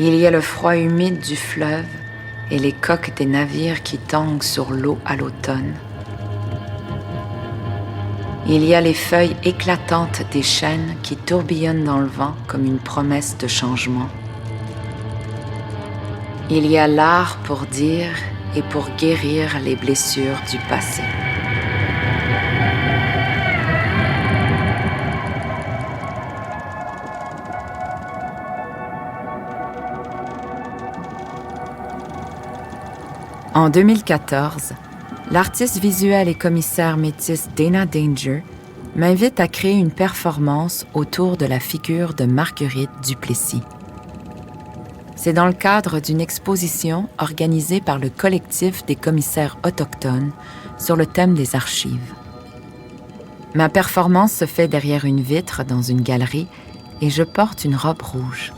Il y a le froid humide du fleuve et les coques des navires qui tanguent sur l'eau à l'automne. Il y a les feuilles éclatantes des chênes qui tourbillonnent dans le vent comme une promesse de changement. Il y a l'art pour dire et pour guérir les blessures du passé. En 2014, l'artiste visuelle et commissaire métisse Dana Danger m'invite à créer une performance autour de la figure de Marguerite Duplessis. C'est dans le cadre d'une exposition organisée par le collectif des commissaires autochtones sur le thème des archives. Ma performance se fait derrière une vitre dans une galerie et je porte une robe rouge.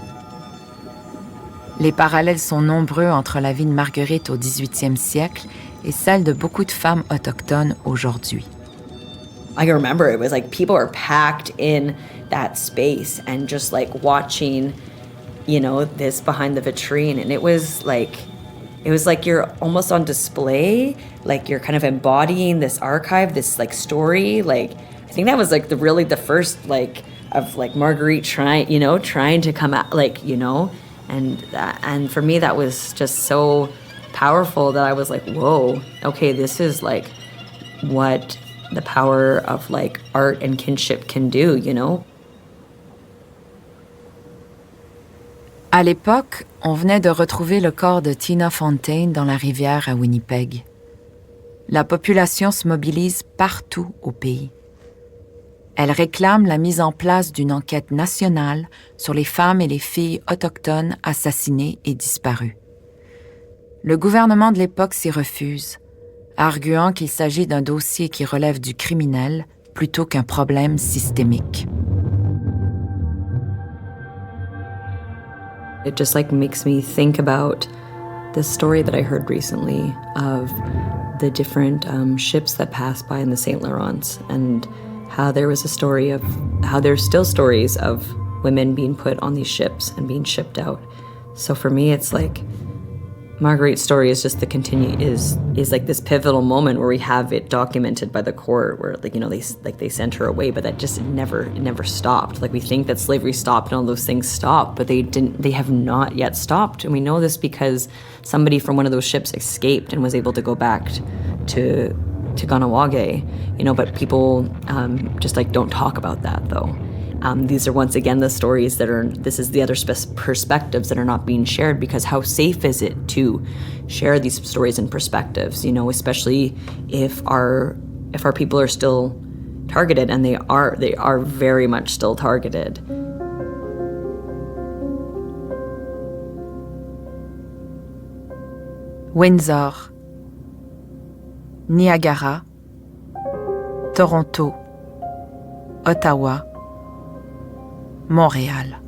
Les parallèles sont nombreux entre la vie de Marguerite au 18e siècle et celle de beaucoup de femmes autochtones aujourd'hui. I remember it was like people were packed in that space and just like watching, you know, this behind the vitrine. And it was like you're almost on display, like you're kind of embodying this archive, this like story. Like, I think that was like the first like of like Marguerite trying to come out, like, you know, and for me that was just so powerful that I was like, whoa, okay, this is like what the power of like art and kinship can do, you know? À l'époque, on venait de retrouver le corps de Tina Fontaine dans la rivière à Winnipeg. La population se mobilise partout au pays. Elle réclame la mise en place d'une enquête nationale sur les femmes et les filles autochtones assassinées et disparues. Le gouvernement de l'époque s'y refuse, arguant qu'il s'agit d'un dossier qui relève du criminel plutôt qu'un problème systémique. It just like makes me think about the story that I heard recently of the different ships that passed by in the St. Lawrence, and how there was a story of how there's still stories of women being put on these ships and being shipped out. So for me, it's like Marguerite's story is just is like this pivotal moment where we have it documented by the court, where like, you know, they sent her away, but that just it never stopped. Like, we think that slavery stopped and all those things stopped, but they have not yet stopped. And we know this because somebody from one of those ships escaped and was able to go back to Kahnawake, you know, but people just like don't talk about that though. These are once again the stories this is the other perspectives that are not being shared, because how safe is it to share these stories and perspectives, you know, especially if our people are still targeted, and they are very much still targeted. Windsor, Niagara, Toronto, Ottawa, Montréal.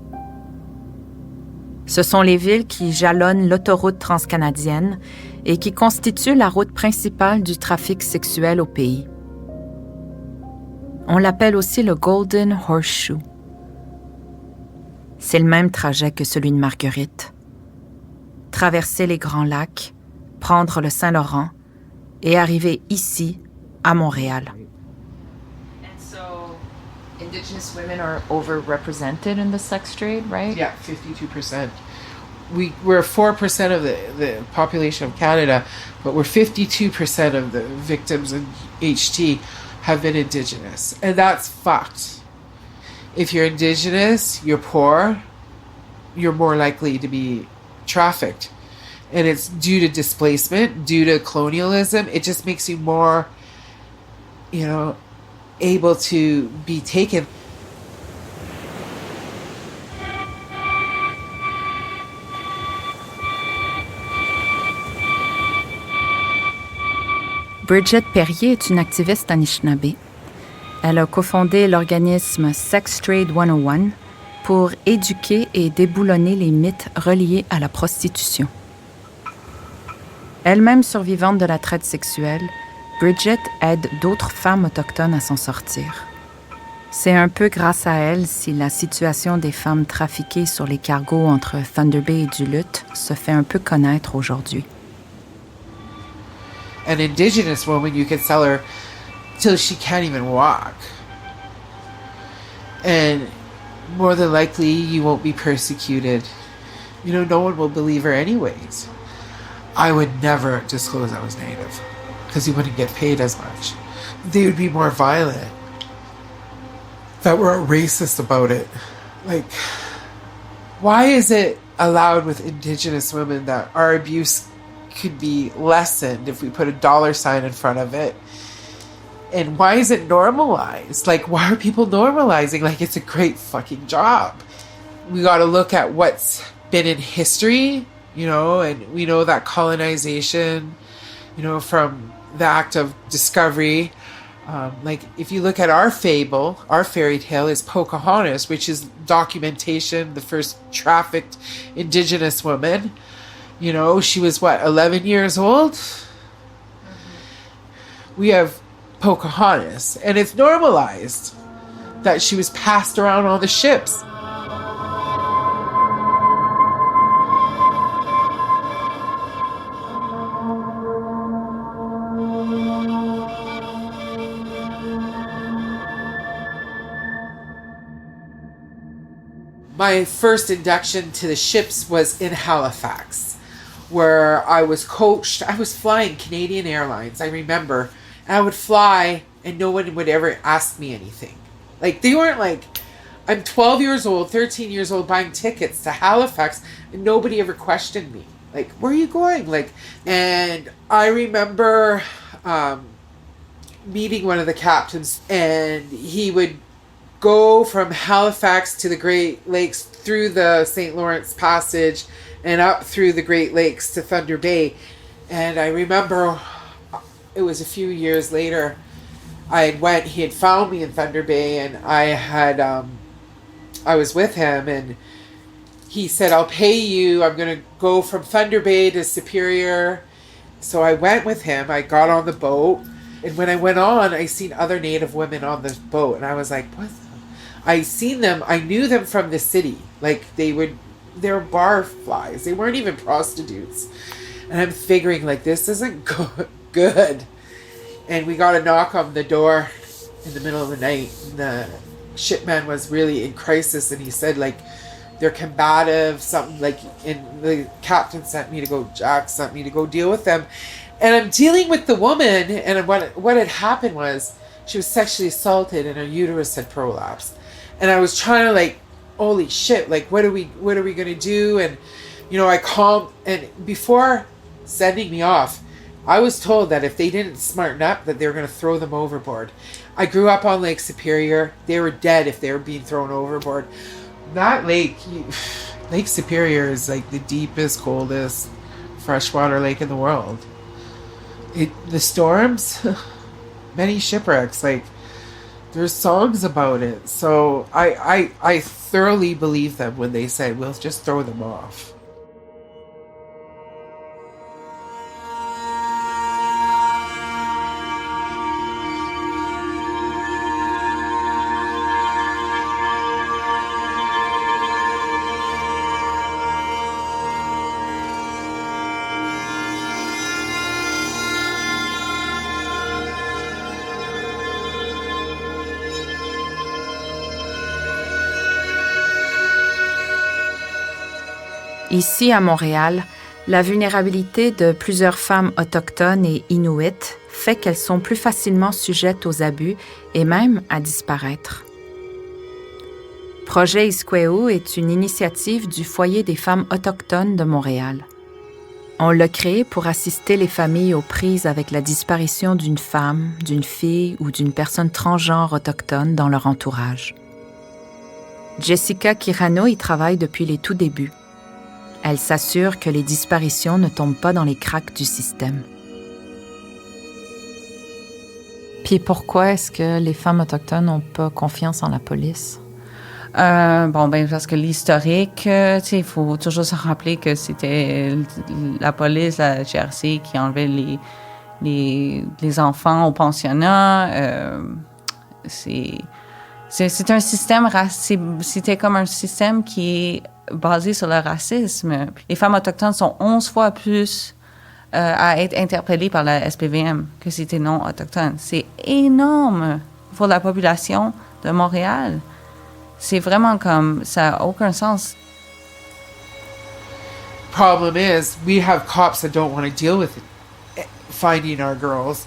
Ce sont les villes qui jalonnent l'autoroute transcanadienne et qui constituent la route principale du trafic sexuel au pays. On l'appelle aussi le Golden Horseshoe. C'est le même trajet que celui de Marguerite. Traverser les Grands Lacs, prendre le Saint-Laurent et arriver ici, à Montréal. Indigenous women are overrepresented in the sex trade, right? Yeah, 52%. We're 4% of the population of Canada, but we're 52% of the victims in HT have been Indigenous. And that's fucked. If you're Indigenous, you're poor, you're more likely to be trafficked. And it's due to displacement, due to colonialism. It just makes you more, you know, able to be taken. Bridget Perrier est une activiste Anishinaabe. Elle a cofondé l'organisme Sex Trade 101 pour éduquer et déboulonner les mythes reliés à la prostitution. Elle-même survivante de la traite sexuelle, Bridget aide d'autres femmes autochtones à s'en sortir. C'est un peu grâce à elle si la situation des femmes trafiquées sur les cargos entre Thunder Bay et Duluth se fait un peu connaître aujourd'hui. An Indigenous woman, you can sell her till she can't even walk. And more than likely, you won't be persecuted. You know, no one will believe her anyways. I would never disclose I was Native because you wouldn't get paid as much. They would be more violent. That we're racist about it. Like, why is it allowed with Indigenous women that our abuse could be lessened if we put a $ in front of it? And why is it normalized? Like, why are people normalizing like it's a great fucking job? We got to look at what's been in history, you know, and we know that colonization, you know, from the act of discovery. Like, if you look at our fable, our fairy tale is Pocahontas, which is documentation, the first trafficked Indigenous woman. You know, she was, 11 years old? We have Pocahontas, and it's normalized that she was passed around on the ships. My first induction to the ships was in Halifax, where I was coached. I was flying Canadian Airlines, I remember. And I would fly and no one would ever ask me anything. Like, they weren't like, I'm 12 years old, 13 years old buying tickets to Halifax and nobody ever questioned me. Like, where are you going? Like, and I remember meeting one of the captains, and he would go from Halifax to the Great Lakes through the St. Lawrence Passage and up through the Great Lakes to Thunder Bay. And I remember it was a few years later, he had found me in Thunder Bay, and I was with him, and he said, I'll pay you. I'm going to go from Thunder Bay to Superior. So I went with him. I got on the boat. And when I went on, I seen other Native women on the boat. And I was like, what? I seen them. I knew them from the city. Like, they were barflies. They weren't even prostitutes. And I'm figuring, like, this isn't good. And we got a knock on the door in the middle of the night. And the shipman was really in crisis. And he said, like, they're combative, something like, and the captain sent me to go, Jack sent me to go deal with them. And I'm dealing with the woman, and what had happened was she was sexually assaulted and her uterus had prolapsed. And I was trying to, like, holy shit, like, what are we going to do? And, you know, I called, and before sending me off, I was told that if they didn't smarten up, that they were going to throw them overboard. I grew up on Lake Superior. They were dead if they were being thrown overboard. That Lake Superior is like the deepest, coldest freshwater lake in the world. The storms, many shipwrecks, like, there's songs about it. So I thoroughly believe them when they say, we'll just throw them off. Ici, à Montréal, la vulnérabilité de plusieurs femmes autochtones et inuites fait qu'elles sont plus facilement sujettes aux abus et même à disparaître. Projet Iskwéou est une initiative du Foyer des femmes autochtones de Montréal. On l'a créé pour assister les familles aux prises avec la disparition d'une femme, d'une fille ou d'une personne transgenre autochtone dans leur entourage. Jessica Kirano y travaille depuis les tout débuts. Elle s'assure que les disparitions ne tombent pas dans les cracks du système. Puis pourquoi est-ce que les femmes autochtones n'ont pas confiance en la police? Parce que l'historique, il faut toujours se rappeler que c'était la police, la GRC, qui enlevait les enfants au pensionnat. C'est C'est un système, c'était comme un système qui est basé sur le racisme. Les femmes autochtones sont 11 fois plus à être interpellées par la SPVM que si t'es non autochtone. C'est énorme pour la population de Montréal. C'est vraiment comme, ça n'a aucun sens. Problem is, we have cops that don't want to deal with finding our girls.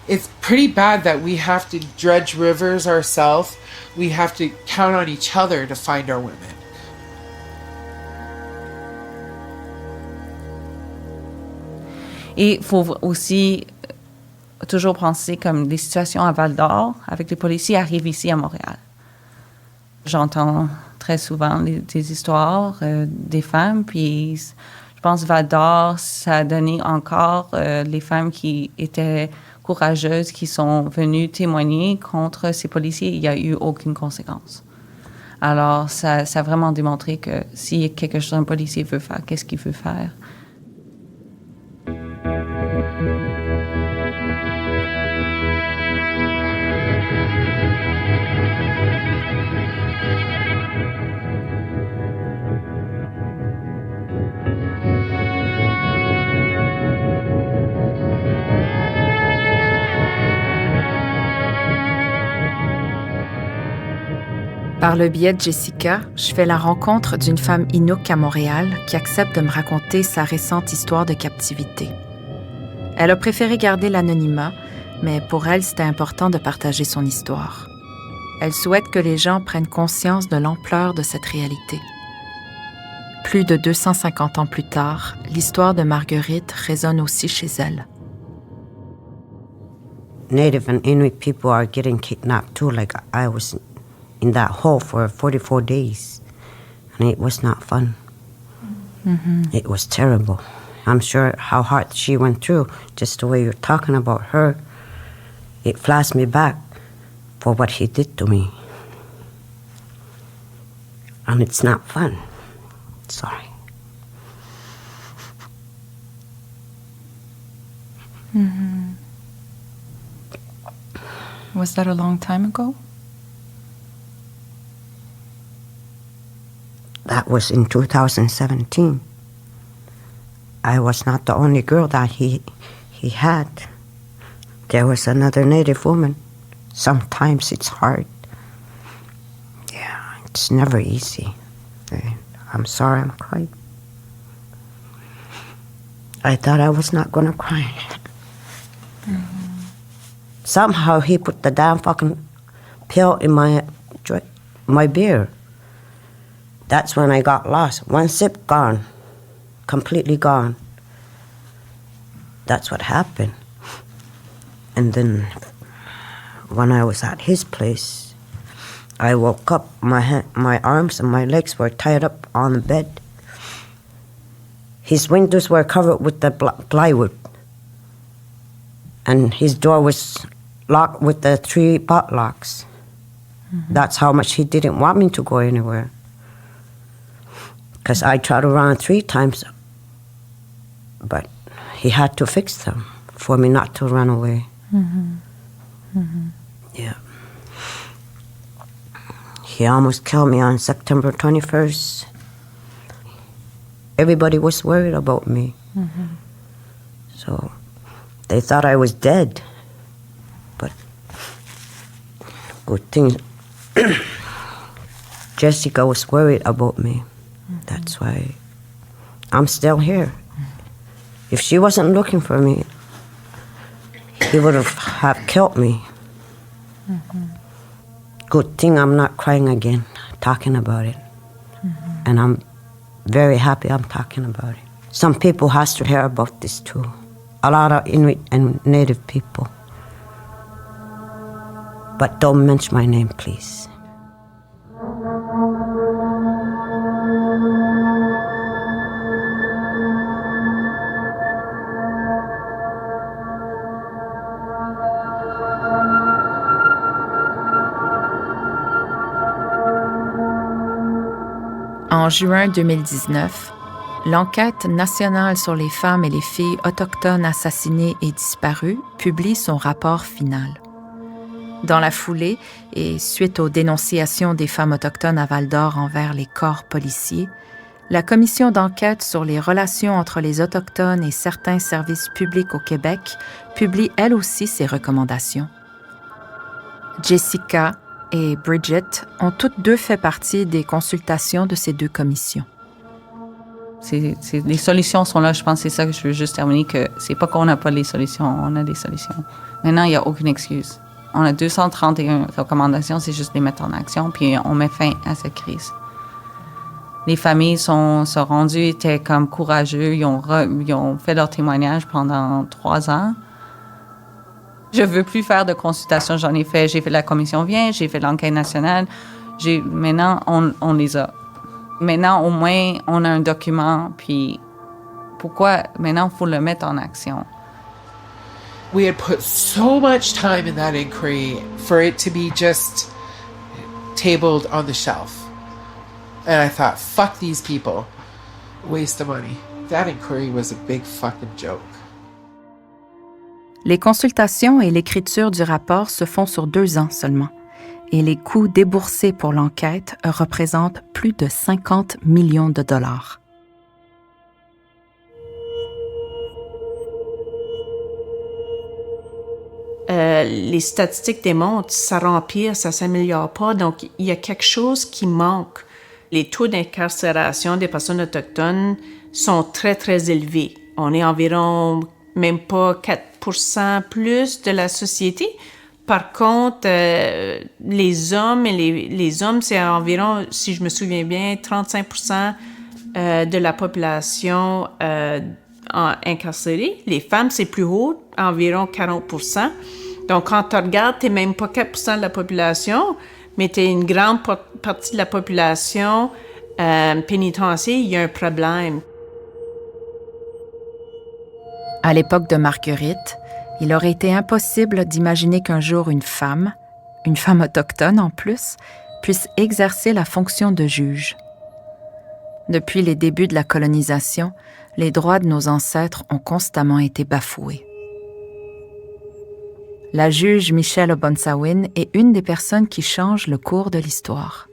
It's pretty bad that we have to dredge rivers ourselves. We have to count on each other to find our women. Et il faut aussi toujours penser comme des situations à Val-d'Or avec les policiers arrivent ici à Montréal. J'entends très souvent des histoires des femmes, puis je pense Val-d'Or, ça a donné encore les femmes qui étaient courageuses, qui sont venues témoigner contre ces policiers, il n'y a eu aucune conséquence. Alors, ça a vraiment démontré que s'il y a quelque chose qu'un policier veut faire, qu'est-ce qu'il veut faire? Par le biais de Jessica, je fais la rencontre d'une femme Inuk à Montréal qui accepte de me raconter sa récente histoire de captivité. Elle a préféré garder l'anonymat, mais pour elle, c'était important de partager son histoire. Elle souhaite que les gens prennent conscience de l'ampleur de cette réalité. Plus de 250 ans plus tard, l'histoire de Marguerite résonne aussi chez elle. Native and Inuit people are getting kidnapped too, like I was in that hole for 44 days, and it was not fun. Mm-hmm. It was terrible. I'm sure how hard she went through, just the way you're talking about her, it flashed me back for what he did to me. And it's not fun. Sorry. Mm-hmm. Was that a long time ago? That was in 2017. I was not the only girl that he had. There was another Native woman. Sometimes it's hard. Yeah, it's never easy. I'm sorry I'm crying. I thought I was not gonna cry. Mm-hmm. Somehow he put the damn fucking pill in my beer. That's when I got lost. One sip, gone. Completely gone. That's what happened. And then when I was at his place, I woke up, my arms and my legs were tied up on the bed. His windows were covered with the plywood. And his door was locked with the 3 pot locks. Mm-hmm. That's how much he didn't want me to go anywhere. Because I tried to run 3 times, but he had to fix them for me not to run away. Mm-hmm. Mm-hmm. Yeah. He almost killed me on September 21st. Everybody was worried about me. Mm-hmm. So they thought I was dead. But good thing Jessica was worried about me. That's why I'm still here. If she wasn't looking for me, he would have killed me. Mm-hmm. Good thing I'm not crying again, talking about it. Mm-hmm. And I'm very happy I'm talking about it. Some people has to hear about this too. A lot of Inuit and Native people. But don't mention my name, please. En juin 2019, l'Enquête nationale sur les femmes et les filles autochtones assassinées et disparues publie son rapport final. Dans la foulée, et suite aux dénonciations des femmes autochtones à Val-d'Or envers les corps policiers, la commission d'enquête sur les relations entre les Autochtones et certains services publics au Québec publie elle aussi ses recommandations. Jessica et Bridget ont toutes deux fait partie des consultations de ces deux commissions. Les solutions sont là, je pense que c'est ça que je veux juste terminer, que c'est pas qu'on n'a pas les solutions, on a des solutions. Maintenant, il n'y a aucune excuse. On a 231 recommandations, c'est juste les mettre en action, puis on met fin à cette crise. Les familles sont rendues, étaient comme courageux, ils ont fait leur témoignage pendant 3 ans. Je veux plus faire de consultations, j'ai fait la commission vient, j'ai fait l'enquête nationale, maintenant on les a. Maintenant, au moins, on a un document, puis pourquoi maintenant il faut le mettre en action? We had put so much time in that inquiry for it to be just tabled on the shelf. And I thought, fuck these people. Waste of money. That inquiry was a big fucking joke. Les consultations et l'écriture du rapport se font sur 2 ans seulement, et les coûts déboursés pour l'enquête représentent plus de 50 millions de dollars. Les statistiques démontrent que ça empire, ça s'améliore pas, donc il y a quelque chose qui manque. Les taux d'incarcération des personnes autochtones sont très, très élevés. On est environ même pas 4% plus de la société. Par contre, les hommes, les hommes, c'est environ, si je me souviens bien, 35% de la population incarcérée. Les femmes, c'est plus haut, environ 40%. Donc, quand tu regardes, tu n'es même pas 4% de la population, mais tu es une grande partie de la population pénitentiaire, il y a un problème. À l'époque de Marguerite, il aurait été impossible d'imaginer qu'un jour une femme autochtone en plus, puisse exercer la fonction de juge. Depuis les débuts de la colonisation, les droits de nos ancêtres ont constamment été bafoués. La juge Michelle O'Bonsawin est une des personnes qui changent le cours de l'histoire.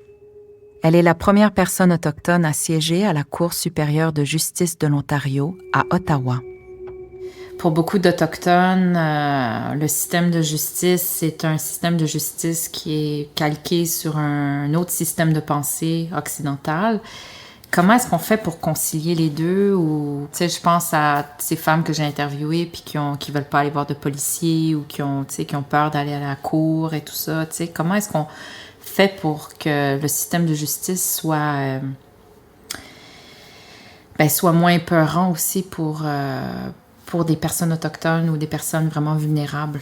Elle est la première personne autochtone à siéger à la Cour supérieure de justice de l'Ontario, à Ottawa. Pour beaucoup d'Autochtones, le système de justice, c'est un système de justice qui est calqué sur un autre système de pensée occidental. Comment est-ce qu'on fait pour concilier les deux? Ou, tu sais, je pense à ces femmes que j'ai interviewées puis qui veulent pas aller voir de policiers ou qui ont peur d'aller à la cour et tout ça. Tu sais, comment est-ce qu'on fait pour que le système de justice soit moins peurant aussi pour des personnes autochtones ou des personnes vraiment vulnérables?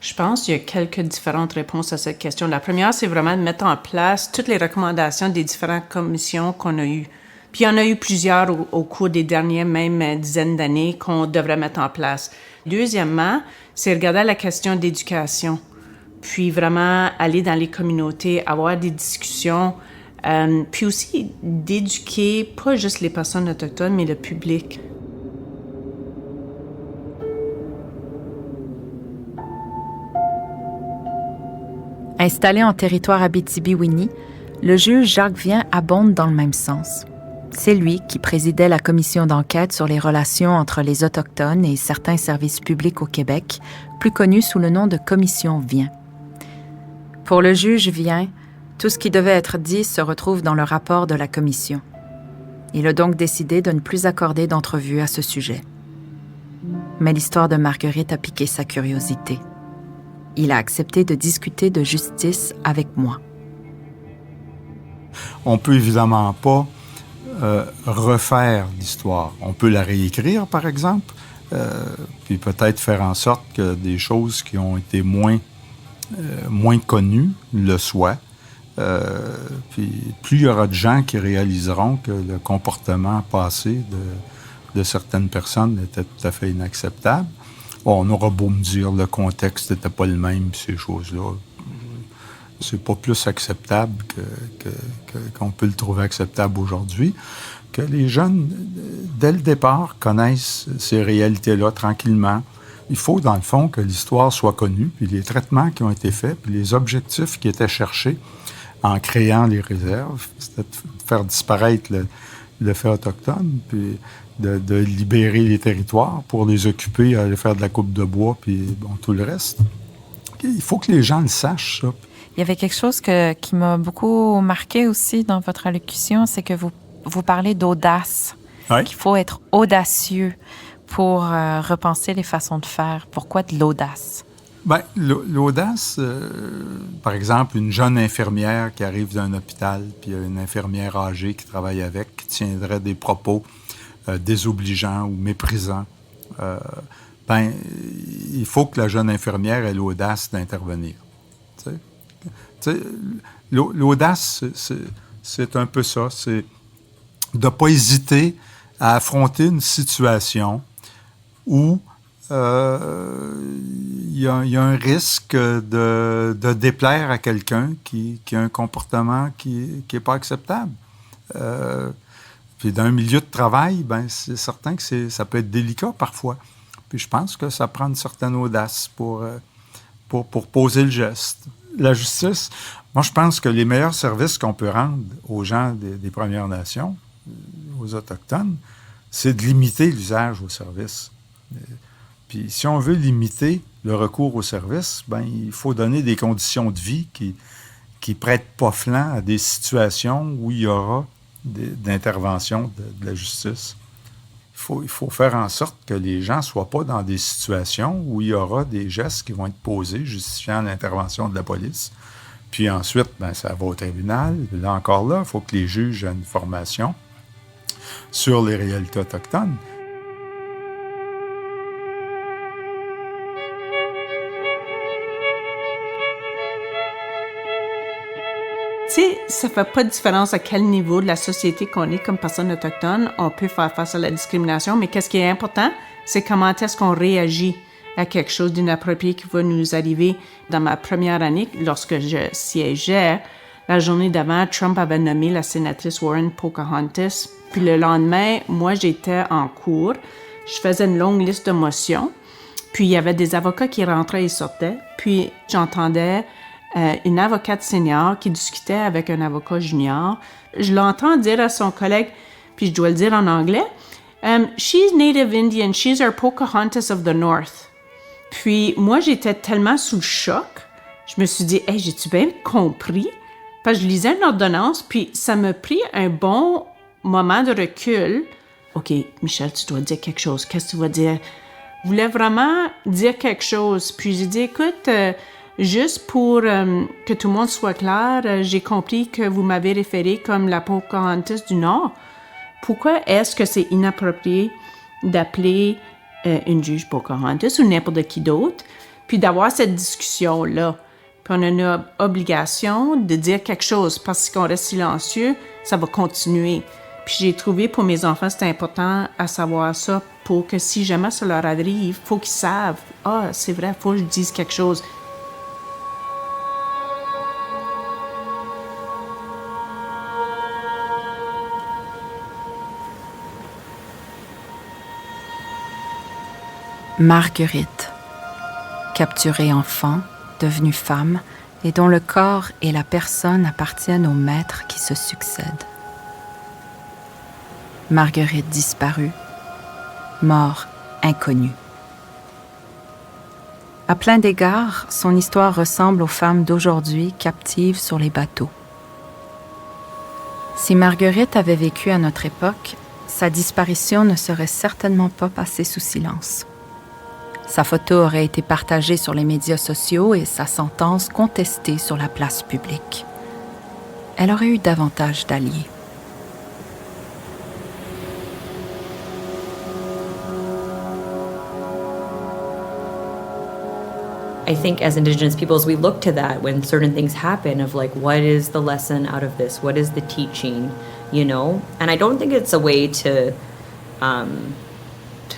Je pense qu'il y a quelques différentes réponses à cette question. La première, c'est vraiment de mettre en place toutes les recommandations des différentes commissions qu'on a eues. Puis il y en a eu plusieurs au cours des dernières même dizaines d'années qu'on devrait mettre en place. Deuxièmement, c'est regarder la question d'éducation. Puis vraiment aller dans les communautés, avoir des discussions, puis aussi d'éduquer pas juste les personnes autochtones, mais le public. Installé en territoire Abitibi-Winnie, le juge Jacques Vien abonde dans le même sens. C'est lui qui présidait la commission d'enquête sur les relations entre les Autochtones et certains services publics au Québec, plus connue sous le nom de Commission Vien. Pour le juge Vien, tout ce qui devait être dit se retrouve dans le rapport de la commission. Il a donc décidé de ne plus accorder d'entrevue à ce sujet. Mais l'histoire de Marguerite a piqué sa curiosité. Il a accepté de discuter de justice avec moi. On peut évidemment pas refaire l'histoire. On peut la réécrire, par exemple, puis peut-être faire en sorte que des choses qui ont été moins connues le soient. Puis plus il y aura de gens qui réaliseront que le comportement passé de certaines personnes était tout à fait inacceptable. Bon, on aura beau me dire le contexte n'était pas le même, ces choses-là. C'est pas plus acceptable qu'on peut le trouver acceptable aujourd'hui, que les jeunes, dès le départ, connaissent ces réalités-là tranquillement, Il faut, dans le fond, que l'histoire soit connue, puis les traitements qui ont été faits, puis les objectifs qui étaient cherchés en créant les réserves, c'était de faire disparaître le fait autochtone, puis de libérer les territoires pour les occuper, aller faire de la coupe de bois, puis bon, tout le reste. Il faut que les gens le sachent, ça. Il y avait quelque chose qui m'a beaucoup marqué aussi dans votre allocution, c'est que vous parlez d'audace, Ouais. qu'il faut être audacieux pour repenser les façons de faire. Pourquoi de l'audace? Bien, l'audace, par exemple, une jeune infirmière qui arrive d'un hôpital, puis il y a une infirmière âgée qui travaille avec, qui tiendrait des propos désobligeants ou méprisants, il faut que la jeune infirmière ait l'audace d'intervenir. Tu sais, l'audace, c'est un peu ça, c'est de ne pas hésiter à affronter une situation où il y a un risque de déplaire à quelqu'un qui a un comportement qui n'est pas acceptable. Puis dans un milieu de travail, c'est certain que ça peut être délicat parfois. Puis je pense que ça prend une certaine audace pour poser le geste. La justice, moi je pense que les meilleurs services qu'on peut rendre aux gens des Premières Nations, aux Autochtones, c'est de limiter l'usage au service. Puis si on veut limiter le recours au service, il faut donner des conditions de vie qui prêtent pas flanc à des situations où il y aura d'intervention de la justice. Il faut faire en sorte que les gens ne soient pas dans des situations où il y aura des gestes qui vont être posés justifiant l'intervention de la police. Puis ensuite, ça va au tribunal. Là encore, il faut que les juges aient une formation sur les réalités autochtones. Tu sais, ça fait pas de différence à quel niveau de la société qu'on est comme personne autochtone, on peut faire face à la discrimination, mais qu'est-ce qui est important, c'est comment est-ce qu'on réagit à quelque chose d'inapproprié qui va nous arriver. Dans ma première année, lorsque je siégeais, la journée d'avant, Trump avait nommé la sénatrice Warren Pocahontas, puis le lendemain, moi, j'étais en cours, je faisais une longue liste de motions, puis il y avait des avocats qui rentraient et sortaient, puis j'entendais une avocate senior qui discutait avec un avocat junior. Je l'entends dire à son collègue, puis je dois le dire en anglais, she's Native Indian, she's our Pocahontas of the North. Puis moi, j'étais tellement sous le choc, je me suis dit, hey, j'ai-tu bien compris? Parce que je lisais une ordonnance, puis ça m'a pris un bon moment de recul. OK, Michel, tu dois dire quelque chose. Qu'est-ce que tu vas dire? Je voulais vraiment dire quelque chose. Puis j'ai dit, écoute, juste pour que tout le monde soit clair, j'ai compris que vous m'avez référé comme la Pocahontas du Nord. Pourquoi est-ce que c'est inapproprié d'appeler une juge Pocahontas ou n'importe qui d'autre, puis d'avoir cette discussion-là? Puis on a une obligation de dire quelque chose, parce qu'on reste silencieux, ça va continuer. Puis j'ai trouvé pour mes enfants, c'était important à savoir ça, pour que si jamais ça leur arrive, il faut qu'ils savent, c'est vrai, il faut que je dise quelque chose. Marguerite, capturée enfant, devenue femme, et dont le corps et la personne appartiennent aux maîtres qui se succèdent. Marguerite disparue, mort inconnue. À plein d'égards, son histoire ressemble aux femmes d'aujourd'hui captives sur les bateaux. Si Marguerite avait vécu à notre époque, sa disparition ne serait certainement pas passée sous silence. Sa photo aurait été partagée sur les médias sociaux et sa sentence contestée sur la place publique. Elle aurait eu davantage d'alliés. I think as Indigenous peoples, we look to that when certain things happen of like, what is the lesson out of this? What is the teaching, you know? And I don't think it's a way to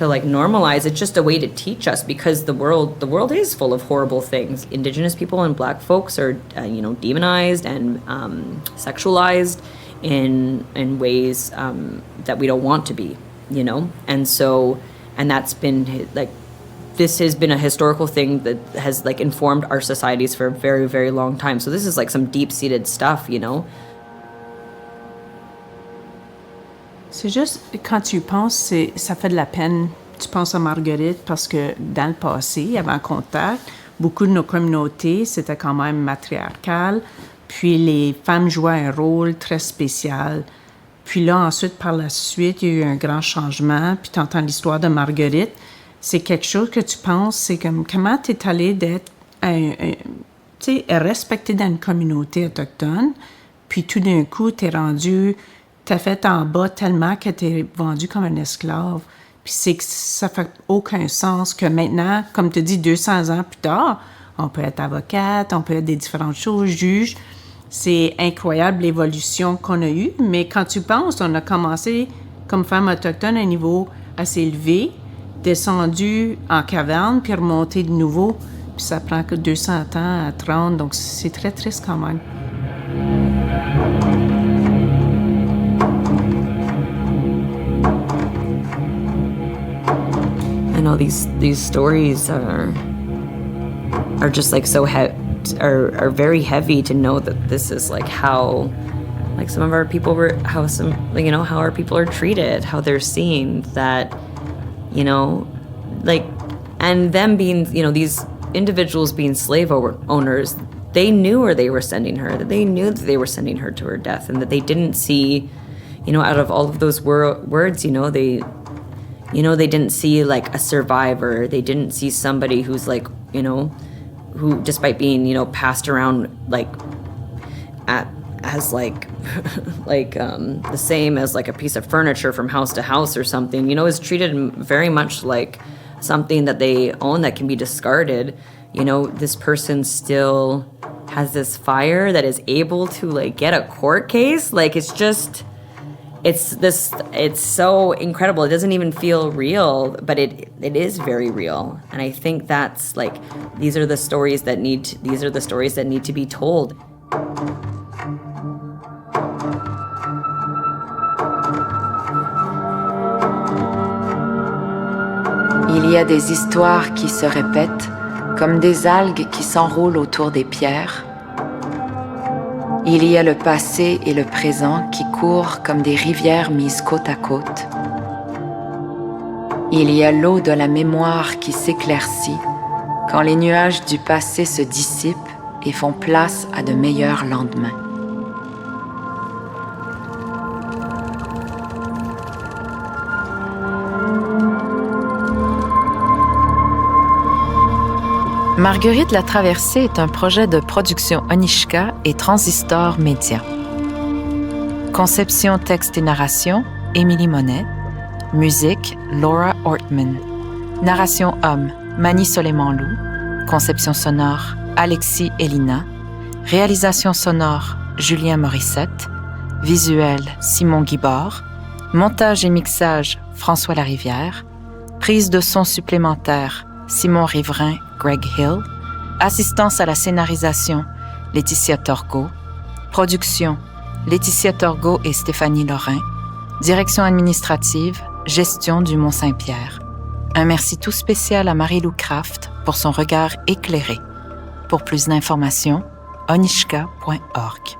like normalize. It's just a way to teach us, because the world is full of horrible things. Indigenous people and Black folks are, demonized and sexualized in ways that we don't want to be, you know? And that's been like this has been a historical thing that has like informed our societies for a very, very long time. So this is like some deep-seated stuff, you know. C'est juste, quand tu y penses, ça fait de la peine. Tu penses à Marguerite parce que dans le passé, avant Contact, beaucoup de nos communautés, c'était quand même matriarcal. Puis les femmes jouaient un rôle très spécial. Puis là, ensuite, par la suite, il y a eu un grand changement. Puis tu entends l'histoire de Marguerite. C'est quelque chose que tu penses, c'est comme comment tu es allé d'être respecté dans une communauté autochtone. Puis tout d'un coup, tu es rendu, t'as fait en bas tellement que tu es vendu comme un esclave. Puis c'est que ça fait aucun sens que maintenant, comme tu dis, 200 ans plus tard, on peut être avocate, on peut être des différentes choses, juge. C'est incroyable l'évolution qu'on a eue, mais quand tu penses, on a commencé comme femme autochtone à un niveau assez élevé, descendu en caverne, puis remonté de nouveau. Puis ça prend que 200 ans à 30, donc c'est très triste quand même. I know these stories are just like so are very heavy to know that this is like how like some of our people were how our people are treated, how they're seen, that you know, like, and them being, you know, these individuals being slave owners, they knew where they were sending her, that they knew that they were sending her to her death, and that they didn't see, you know, out of all of those words, they didn't see like a survivor. They didn't see somebody who's like, you know, who, despite being, you know, passed around like as like the same as like a piece of furniture from house to house or something, you know, is treated very much like something that they own that can be discarded. You know, this person still has this fire that is able to like get a court case. Like, it's just, it's so incredible. It doesn't even feel real, but it is very real. And I think that's like, these are the stories that need to be told. Il y a des histoires qui se répètent, comme des algues qui s'enroulent autour des pierres. Il y a le passé et le présent qui courent comme des rivières mises côte à côte. Il y a l'eau de la mémoire qui s'éclaircit quand les nuages du passé se dissipent et font place à de meilleurs lendemains. Marguerite la Traversée est un projet de production Onishka et Transistor Média. Conception, texte et narration, Émilie Monet. Musique, Laura Ortman. Narration homme, Mani Soleiman-Loup. Conception sonore, Alexis Elina. Réalisation sonore, Julien Morissette. Visuel, Simon Guibord. Montage et mixage, François Larivière. Prise de son supplémentaire, Simon Riverain, Greg Hill. Assistance à la scénarisation, Laetitia Torgo. Production, Laetitia Torgo et Stéphanie Lorrain. Direction administrative, Gestion du Mont-Saint-Pierre. Un merci tout spécial à Marie-Lou Craft pour son regard éclairé. Pour plus d'informations, onishka.org.